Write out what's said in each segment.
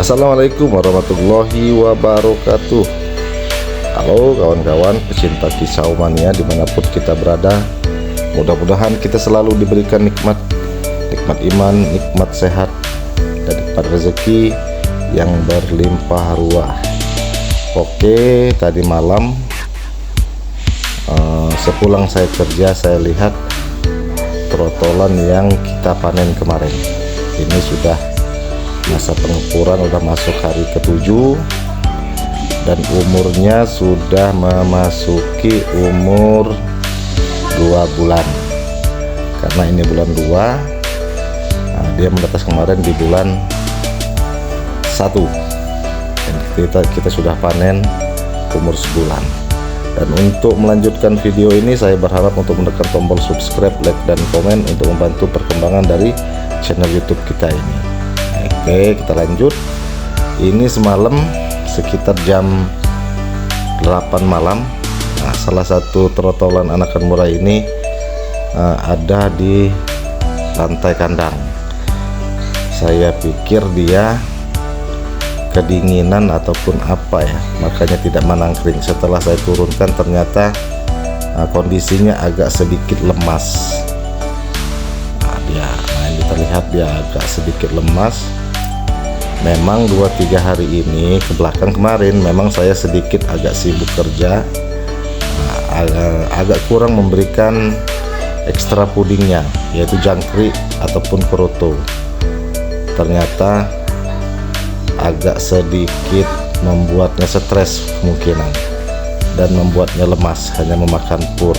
Assalamualaikum warahmatullahi wabarakatuh. Halo kawan-kawan pecinta kisah mania dimanapun kita berada. Mudah-mudahan kita selalu diberikan nikmat iman, nikmat sehat, dan nikmat rezeki yang berlimpah ruah. Oke, tadi malam sepulang saya kerja, saya lihat trotolan yang kita panen kemarin. Ini sudah masa pengukuran, udah masuk hari ke-7 dan umurnya sudah memasuki umur 2 bulan. Karena ini bulan 2, dia menetas kemarin di bulan 1 dan kita sudah panen umur sebulan. Dan untuk melanjutkan video ini, saya berharap untuk menekan tombol subscribe, like, dan komen untuk membantu perkembangan dari channel YouTube kita ini. Oke, kita lanjut. Ini semalam sekitar jam 8 malam. Salah satu trotolan anakan murai ini ada di lantai kandang. Saya pikir dia kedinginan ataupun apa ya, makanya tidak menangkring. Setelah saya turunkan, ternyata kondisinya agak sedikit lemas. Ini terlihat dia agak sedikit lemas. Memang 2-3 hari ini ke belakang kemarin memang saya sedikit agak sibuk kerja, agak kurang memberikan ekstra pudingnya, yaitu jangkrik ataupun kroto. Ternyata agak sedikit membuatnya stres kemungkinan dan membuatnya lemas, hanya memakan pur.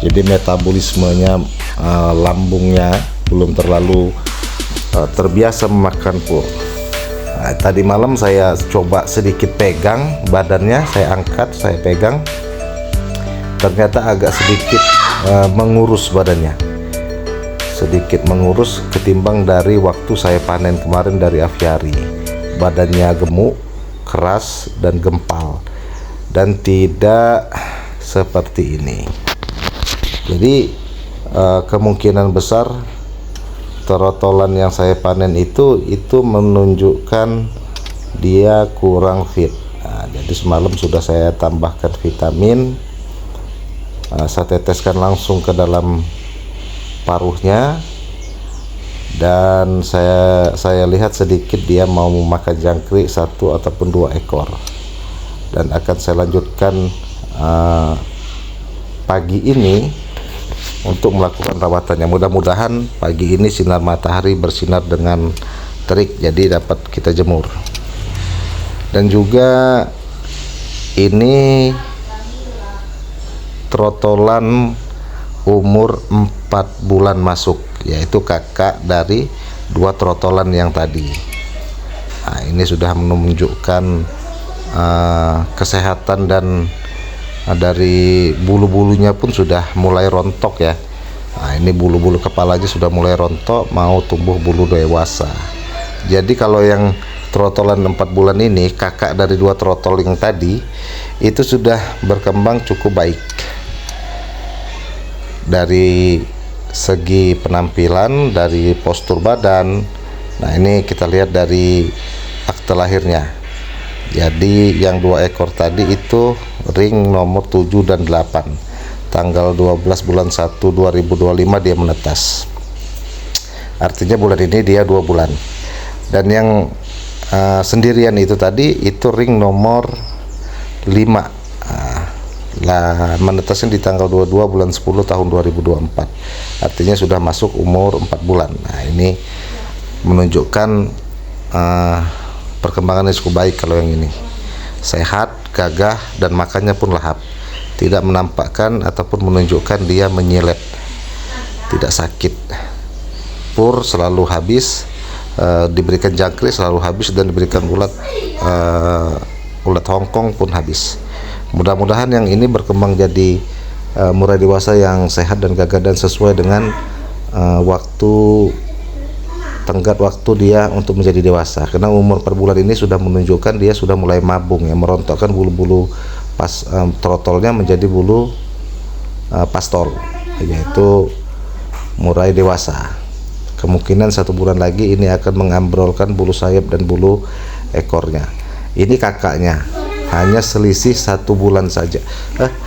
Jadi metabolismenya, lambungnya belum terlalu terbiasa memakan pur. Tadi malam saya coba sedikit pegang badannya, saya angkat, saya pegang, ternyata agak sedikit mengurus badannya, sedikit mengurus ketimbang dari waktu saya panen kemarin dari aviari. Badannya gemuk, keras, dan gempal, dan tidak seperti ini. Jadi kemungkinan besar trotolan yang saya panen itu menunjukkan dia kurang fit. Jadi semalam sudah saya tambahkan vitamin, saya teteskan langsung ke dalam paruhnya, dan saya lihat sedikit dia mau memakan jangkrik 1 ataupun 2 ekor, dan akan saya lanjutkan pagi ini untuk melakukan rawatannya. Mudah-mudahan pagi ini sinar matahari bersinar dengan terik, jadi dapat kita jemur. Dan juga ini trotolan umur 4 bulan masuk, yaitu kakak dari 2 trotolan yang tadi. Ini sudah menunjukkan kesehatan, dan dari bulu-bulunya pun sudah mulai rontok ya. Ini bulu-bulu kepalanya sudah mulai rontok, mau tumbuh bulu dewasa. Jadi kalau yang trotolan 4 bulan ini, kakak dari 2 trotol yang tadi, itu sudah berkembang cukup baik dari segi penampilan, dari postur badan. Nah, ini kita lihat dari akte lahirnya. Jadi yang 2 ekor tadi itu ring nomor 7 dan 8, tanggal 12 bulan 1 2025 dia menetas. Artinya bulan ini dia 2 bulan. Dan yang sendirian itu tadi itu ring nomor 5, menetasnya di tanggal 22 bulan 10 tahun 2024. Artinya sudah masuk umur 4 bulan. Nah, ini menunjukkan perkembangannya cukup baik. Kalau yang ini sehat, gagah, dan makannya pun lahap, tidak menampakkan ataupun menunjukkan dia menyilep, tidak sakit. Pur selalu habis, diberikan jangkrik selalu habis, dan diberikan ulat Hongkong pun habis. Mudah-mudahan yang ini berkembang jadi murai dewasa yang sehat dan gagah, dan sesuai dengan tenggat waktu dia untuk menjadi dewasa. Karena umur 4 bulan ini sudah menunjukkan dia sudah mulai mabung ya, merontokkan bulu-bulu trotolnya menjadi bulu pastol, yaitu murai dewasa. Kemungkinan 1 bulan lagi ini akan mengambrolkan bulu sayap dan bulu ekornya. Ini kakaknya, hanya selisih 1 bulan saja.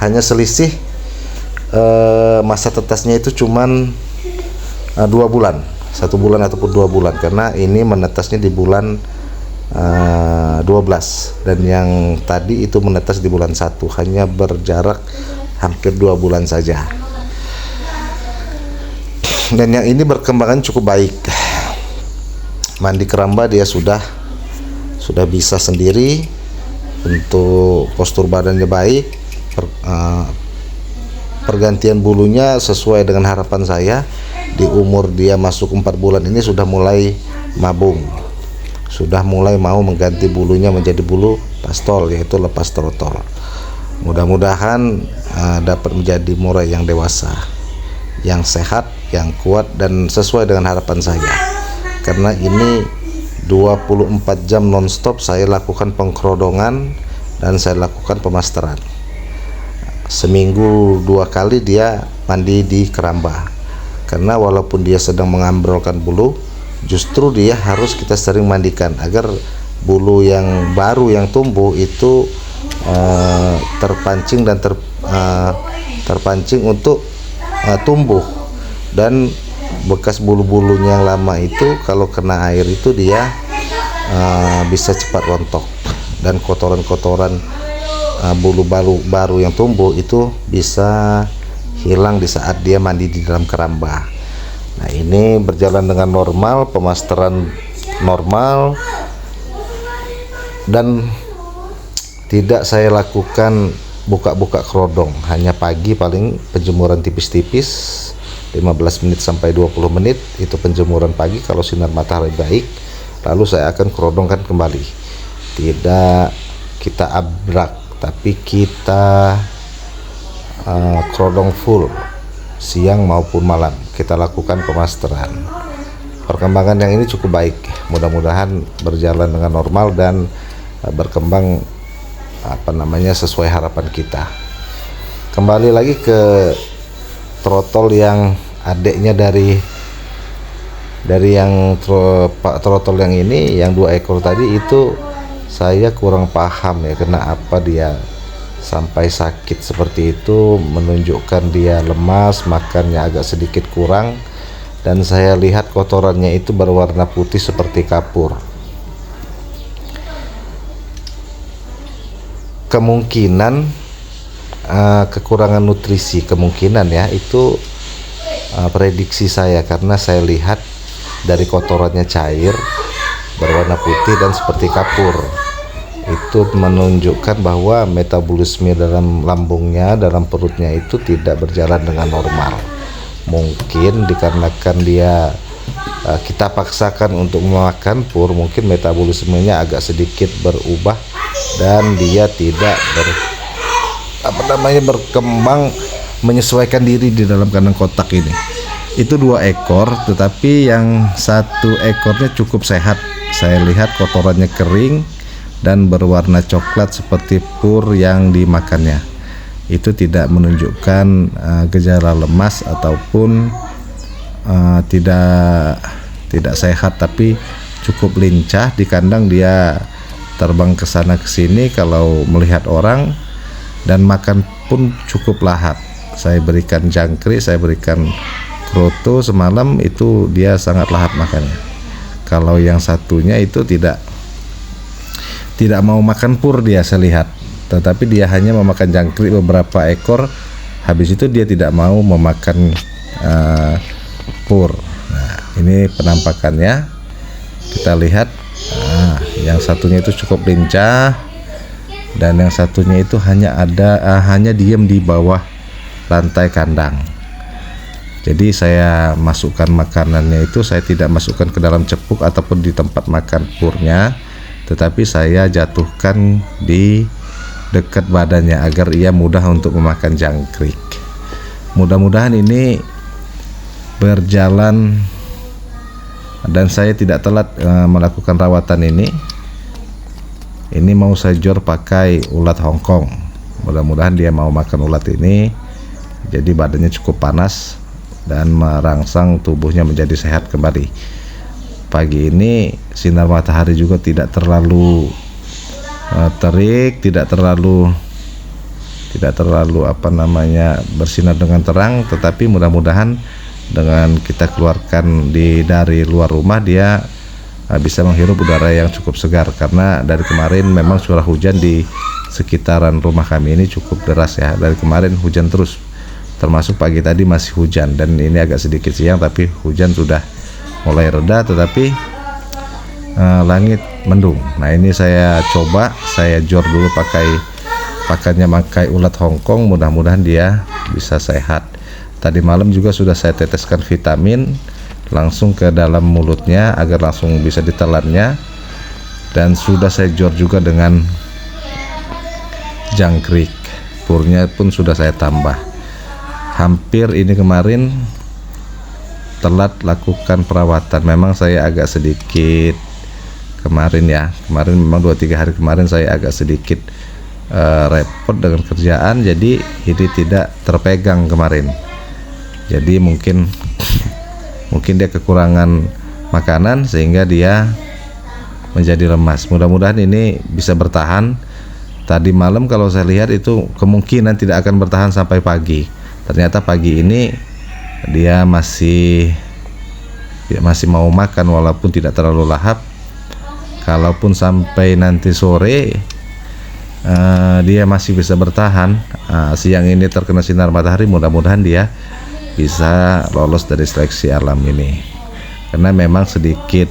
Hanya selisih masa tetasnya itu cuman 2 bulan, 1 bulan ataupun 2 bulan, karena ini menetasnya di bulan 12 dan yang tadi itu menetas di bulan 1, hanya berjarak hampir 2 bulan saja. Dan yang ini berkembangan cukup baik. Mandi keramba dia sudah bisa sendiri, untuk postur badannya baik, pergantian bulunya sesuai dengan harapan saya. Di umur dia masuk 4 bulan ini sudah mulai mabung, sudah mulai mau mengganti bulunya menjadi bulu pastol, yaitu lepas trotol. Mudah-mudahan dapat menjadi murai yang dewasa, yang sehat, yang kuat, dan sesuai dengan harapan saya. Karena ini 24 jam nonstop saya lakukan pengkerodongan dan saya lakukan pemasteran. Seminggu 2 kali dia mandi di keramba, karena walaupun dia sedang mengambrolkan bulu, justru dia harus kita sering mandikan agar bulu yang baru yang tumbuh itu terpancing dan terpancing untuk tumbuh, dan bekas bulu-bulunya yang lama itu kalau kena air itu dia bisa cepat rontok, dan kotoran-kotoran bulu baru yang tumbuh itu bisa hilang di saat dia mandi di dalam keramba. Nah, ini berjalan dengan normal, pemasteran normal, dan tidak saya lakukan buka-buka kerodong, hanya pagi paling penjemuran tipis-tipis 15 menit sampai 20 menit, itu penjemuran pagi kalau sinar matahari baik, lalu saya akan kerodongkan kembali. Tidak kita abrak, tapi kita kerodong full siang maupun malam, kita lakukan pemasteran. Perkembangan yang ini cukup baik, mudah-mudahan berjalan dengan normal dan berkembang sesuai harapan kita. Kembali lagi ke trotol yang adiknya dari yang trotol yang ini, yang 2 ekor tadi itu saya kurang paham ya, kenapa dia sampai sakit seperti itu. Menunjukkan dia lemas, makannya agak sedikit kurang, dan saya lihat kotorannya itu berwarna putih seperti kapur. Kemungkinan kekurangan nutrisi, kemungkinan ya, itu prediksi saya, karena saya lihat dari kotorannya cair, berwarna putih dan seperti kapur. Itu menunjukkan bahwa metabolisme dalam lambungnya, dalam perutnya itu tidak berjalan dengan normal. Mungkin dikarenakan dia kita paksakan untuk memakan pur, mungkin metabolismenya agak sedikit berubah dan dia tidak berkembang menyesuaikan diri di dalam kandang kotak ini. Itu 2 ekor, tetapi yang 1 ekornya cukup sehat. Saya lihat kotorannya kering dan berwarna coklat seperti pur yang dimakannya. Itu tidak menunjukkan gejala lemas ataupun tidak sehat, tapi cukup lincah di kandang. Dia terbang ke sana ke sini kalau melihat orang, dan makan pun cukup lahap. Saya berikan jangkrik, saya berikan kroto semalam, itu dia sangat lahap makannya. Kalau yang satunya itu tidak mau makan pur, dia saya lihat, tetapi dia hanya memakan jangkrik beberapa ekor, habis itu dia tidak mau memakan pur. Nah, ini penampakannya kita lihat. Yang satunya itu cukup lincah, dan yang satunya itu hanya diam di bawah lantai kandang. Jadi saya masukkan makanannya itu, saya tidak masukkan ke dalam cepuk ataupun di tempat makan purnya, tetapi saya jatuhkan di dekat badannya agar ia mudah untuk memakan jangkrik. Mudah-mudahan ini berjalan dan saya tidak telat melakukan rawatan ini. Ini mau saya jor pakai ulat Hongkong. Mudah-mudahan dia mau makan ulat ini, jadi badannya cukup panas dan merangsang tubuhnya menjadi sehat kembali. pagi ini sinar matahari juga tidak terlalu terik, tidak terlalu bersinar dengan terang, tetapi mudah-mudahan dengan kita keluarkan dari luar rumah dia bisa menghirup udara yang cukup segar, karena dari kemarin memang curah hujan di sekitaran rumah kami ini cukup deras ya. Dari kemarin hujan terus, termasuk pagi tadi masih hujan, dan ini agak sedikit siang tapi hujan sudah mulai reda, tetapi langit mendung. Nah, ini saya coba saya jor dulu pakannya ulat Hongkong, mudah-mudahan dia bisa sehat. Tadi malam juga sudah saya teteskan vitamin langsung ke dalam mulutnya agar langsung bisa ditelannya, dan sudah saya jor juga dengan jangkrik, purnya pun sudah saya tambah. Hampir ini kemarin telat lakukan perawatan, memang saya agak sedikit kemarin memang 2-3 hari kemarin saya agak sedikit repot dengan kerjaan, jadi ini tidak terpegang kemarin. Jadi mungkin dia kekurangan makanan sehingga dia menjadi lemas. Mudah-mudahan ini bisa bertahan. Tadi malam kalau saya lihat itu kemungkinan tidak akan bertahan sampai pagi. Ternyata pagi ini dia masih mau makan walaupun tidak terlalu lahap. Kalaupun sampai nanti sore dia masih bisa bertahan. Siang ini terkena sinar matahari, mudah-mudahan dia bisa lolos dari seleksi alam ini, karena memang sedikit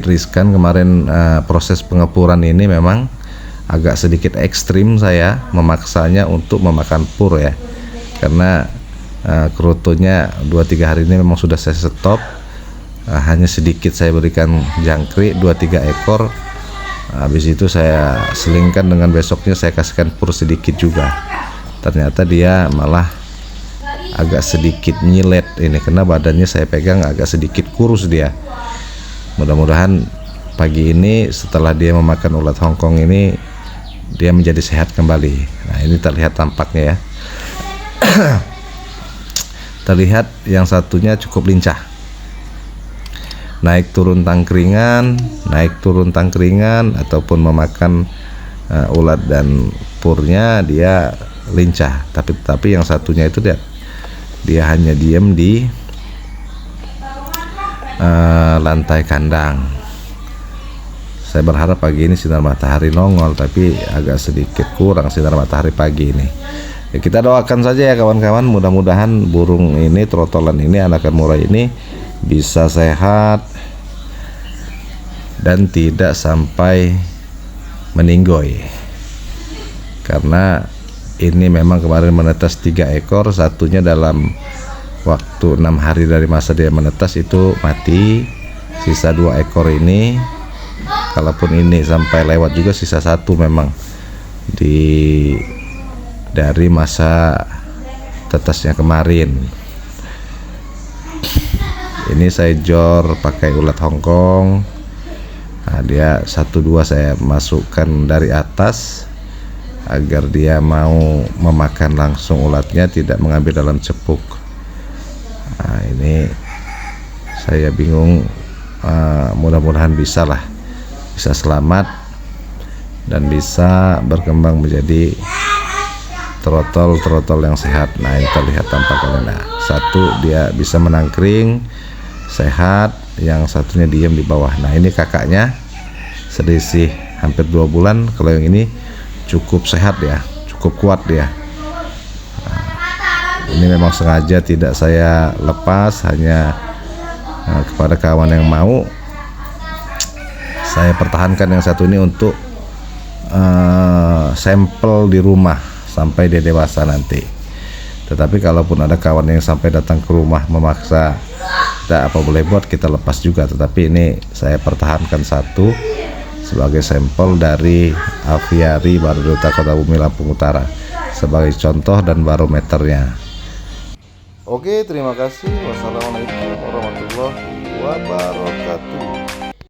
riskan kemarin. Proses pengepuran ini memang agak sedikit ekstrim, saya memaksanya untuk memakan pur ya, karena kerutunya 2-3 hari ini memang sudah saya stop. Hanya sedikit saya berikan jangkrik 2-3 ekor. Habis itu saya selingkan dengan besoknya saya kasihkan pur sedikit juga. Ternyata dia malah agak sedikit nyilet ini, karena badannya saya pegang agak sedikit kurus dia. Mudah-mudahan pagi ini setelah dia memakan ulat Hongkong ini dia menjadi sehat kembali. Nah, ini terlihat tampaknya ya. Terlihat yang satunya cukup lincah, naik turun tangkringan ataupun memakan ulat dan purnya dia lincah. Tapi yang satunya itu dia hanya diam di lantai kandang. Saya berharap pagi ini sinar matahari nongol, tapi agak sedikit kurang sinar matahari pagi ini. Ya, kita doakan saja ya kawan-kawan, mudah-mudahan burung ini, trotolan ini, anakan murai ini bisa sehat dan tidak sampai meninggoy, karena ini memang kemarin menetas 3 ekor, satunya dalam waktu 6 hari dari masa dia menetas itu mati. Sisa 2 ekor ini, kalaupun ini sampai lewat juga, sisa 1 memang dari masa tetasnya kemarin. Ini saya jor pakai ulat Hongkong. Nah, dia 1-2 saya masukkan dari atas agar dia mau memakan langsung ulatnya, tidak mengambil dalam cepuk. Nah, ini saya bingung. Mudah-mudahan bisa selamat dan bisa berkembang menjadi trotol yang sehat. Nah, ini terlihat tampaknya. Nah, satu dia bisa menangkring sehat, yang satunya diam di bawah. Nah, ini kakaknya selisih hampir 2 bulan. Kalau yang ini cukup sehat ya, cukup kuat dia. Nah, ini memang sengaja tidak saya lepas, hanya kepada kawan yang mau saya pertahankan yang satu ini untuk sampel di rumah sampai dia dewasa nanti. Tetapi kalaupun ada kawan yang sampai datang ke rumah memaksa, tidak apa boleh buat, kita lepas juga. Tetapi ini saya pertahankan satu sebagai sampel dari aviari Baroduta Kota Bumi Lampung Utara sebagai contoh dan barometernya. Oke, terima kasih. Wassalamualaikum warahmatullahi wabarakatuh.